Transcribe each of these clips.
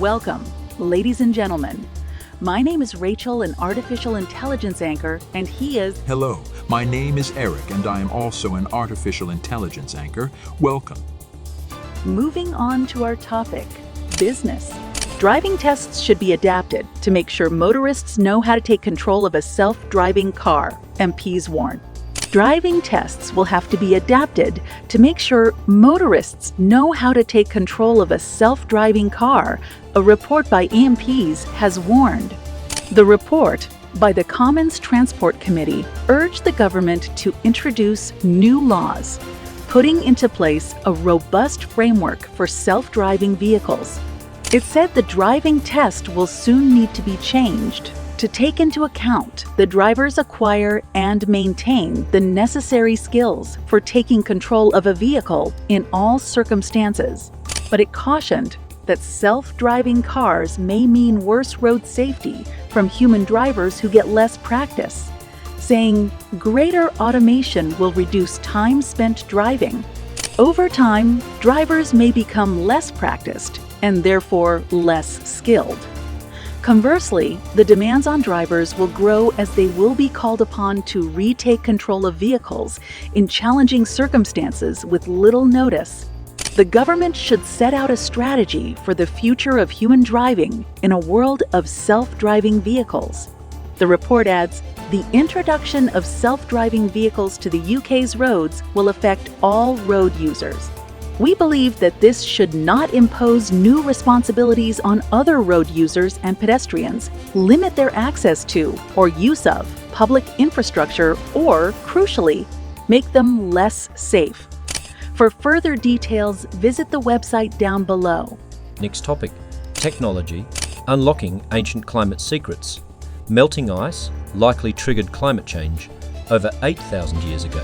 Welcome, ladies and gentlemen. My name is Rachel, an artificial intelligence anchor, and he is... Hello, my name is Eric, and I am also an artificial intelligence anchor. Welcome. Moving on to our topic, business. Driving tests should be adapted to make sure motorists know how to take control of a self-driving car, MPs warn. Driving tests will have to be adapted to make sure motorists know how to take control of a self-driving car, a report by EMPs has warned. The report by the Commons Transport Committee urged the government to introduce new laws, putting into place a robust framework for self-driving vehicles. It said the driving test will soon need to be changed to take into account the drivers acquire and maintain the necessary skills for taking control of a vehicle in all circumstances. But it cautioned that self-driving cars may mean worse road safety from human drivers who get less practice, saying greater automation will reduce time spent driving. Over time, drivers may become less practiced and therefore less skilled. Conversely, the demands on drivers will grow as they will be called upon to retake control of vehicles in challenging circumstances with little notice. The government should set out a strategy for the future of human driving in a world of self-driving vehicles. The report adds, the introduction of self-driving vehicles to the UK's roads will affect all road users. We believe that this should not impose new responsibilities on other road users and pedestrians, limit their access to or use of public infrastructure, or, crucially, make them less safe. For further details, visit the website down below. Next topic, technology, unlocking ancient climate secrets. Melting ice likely triggered climate change over 8,000 years ago.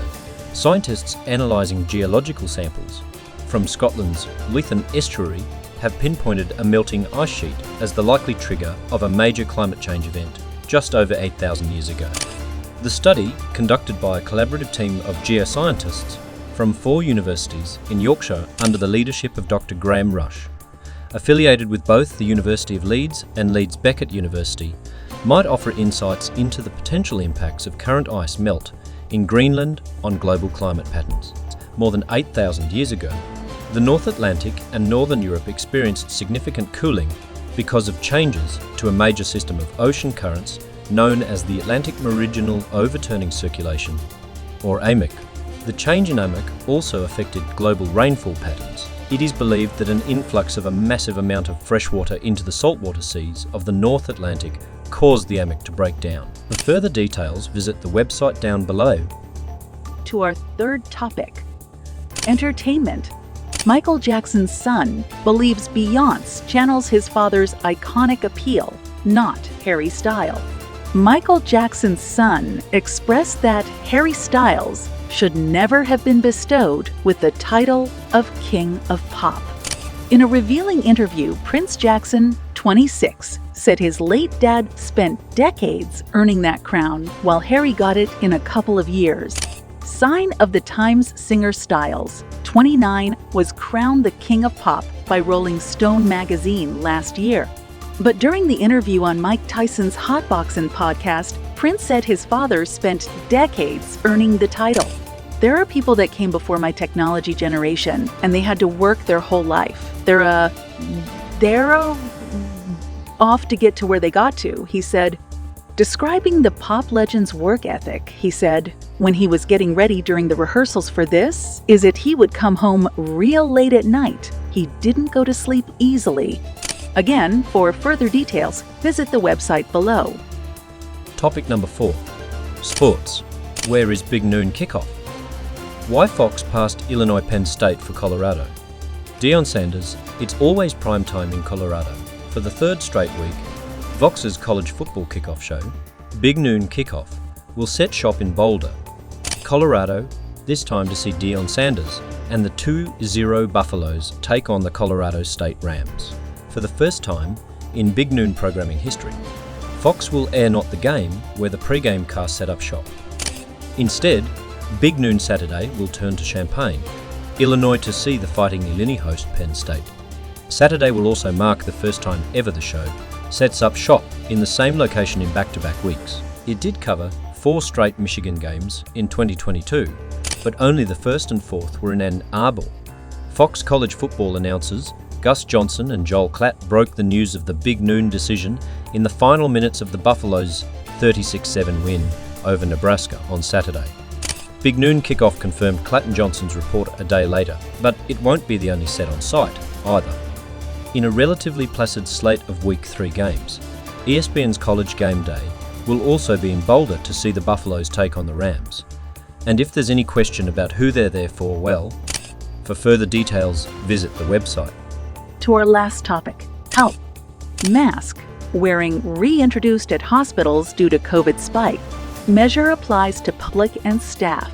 Scientists analysing geological samples from Scotland's Leithen Estuary have pinpointed a melting ice sheet as the likely trigger of a major climate change event just over 8,000 years ago. The study, conducted by a collaborative team of geoscientists from 4 universities in Yorkshire under the leadership of Dr. Graham Rush, affiliated with both the University of Leeds and Leeds Beckett University, might offer insights into the potential impacts of current ice melt in Greenland on global climate patterns. More than 8,000 years ago, the North Atlantic and Northern Europe experienced significant cooling because of changes to a major system of ocean currents known as the Atlantic Meridional Overturning Circulation, or AMOC. The change in AMOC also affected global rainfall patterns. It is believed that an influx of a massive amount of fresh water into the saltwater seas of the North Atlantic caused the AMOC to break down. For further details, visit the website down below. To our third topic, entertainment. Michael Jackson's son believes Beyonce channels his father's iconic appeal, not Harry Styles. Michael Jackson's son expressed that Harry Styles should never have been bestowed with the title of King of Pop. In a revealing interview, Prince Jackson, 26, said his late dad spent decades earning that crown, while Harry got it in a couple of years. Sign of the Times singer Styles, 29, was crowned the King of Pop by Rolling Stone magazine last year. But during the interview on Mike Tyson's Hotboxin podcast, Prince said his father spent decades earning the title. There are people that came before my technology generation, and they had to work their whole life. They're off to get to where they got to, he said. Describing the pop legend's work ethic, he said, when he was getting ready during the rehearsals for this, is that he would come home real late at night. He didn't go to sleep easily. Again, for further details, visit the website below. Topic number 4, sports. Where is Big Noon Kickoff? Why Fox passed Illinois-Penn State for Colorado? Deion Sanders, it's always prime time in Colorado. For the third straight week, Vox's college football kickoff show, Big Noon Kickoff, will set shop in Boulder, Colorado, this time to see Deion Sanders and the 2-0 Buffaloes take on the Colorado State Rams. For the first time in Big Noon programming history, Fox will air not the game where the pre-game cast set up shop. Instead, Big Noon Saturday will turn to Champaign, Illinois to see the Fighting Illini host Penn State. Saturday will also mark the first time ever the show sets up shop in the same location in back-to-back weeks. It did cover 4 straight Michigan games in 2022, but only the first and fourth were in Ann Arbor. Fox College football announcers Gus Johnson and Joel Klatt broke the news of the Big Noon decision in the final minutes of the Buffaloes' 36-7 win over Nebraska on Saturday. Big Noon Kickoff confirmed Klatt and Johnson's report a day later, but it won't be the only set on site either. In a relatively placid slate of Week 3 games, ESPN's College Game Day will also be in Boulder to see the Buffaloes take on the Rams. And if there's any question about who they're there for, well, for further details, visit the website. To our last topic, health. Mask wearing reintroduced at hospitals due to COVID spike. Measure applies to public and staff.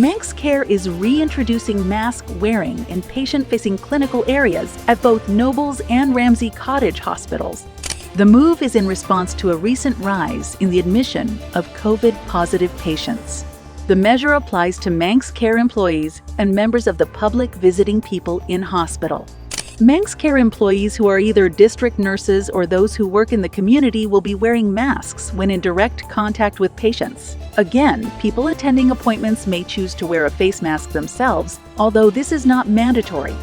Manx Care is reintroducing mask wearing in patient-facing clinical areas at both Nobles and Ramsey Cottage hospitals. The move is in response to a recent rise in the admission of COVID-positive patients. The measure applies to Manx Care employees and members of the public visiting people in hospital. Manx Care employees who are either district nurses or those who work in the community will be wearing masks when in direct contact with patients. Again, people attending appointments may choose to wear a face mask themselves, although this is not mandatory.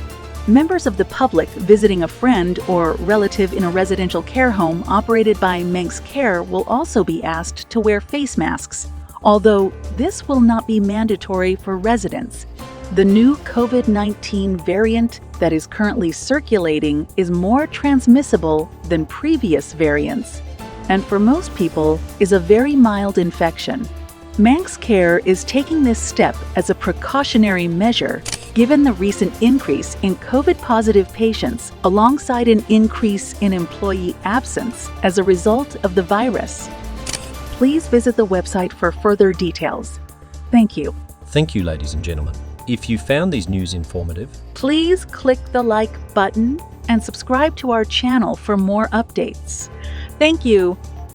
Members of the public visiting a friend or relative in a residential care home operated by Manx Care will also be asked to wear face masks, although this will not be mandatory for residents. The new COVID-19 variant that is currently circulating is more transmissible than previous variants, and for most people is a very mild infection. Manx Care is taking this step as a precautionary measure given the recent increase in COVID-positive patients alongside an increase in employee absence as a result of the virus. Please visit the website for further details. Thank you. Thank you, ladies and gentlemen. If you found these news informative, Please click the like button and subscribe to our channel for more updates. Thank you.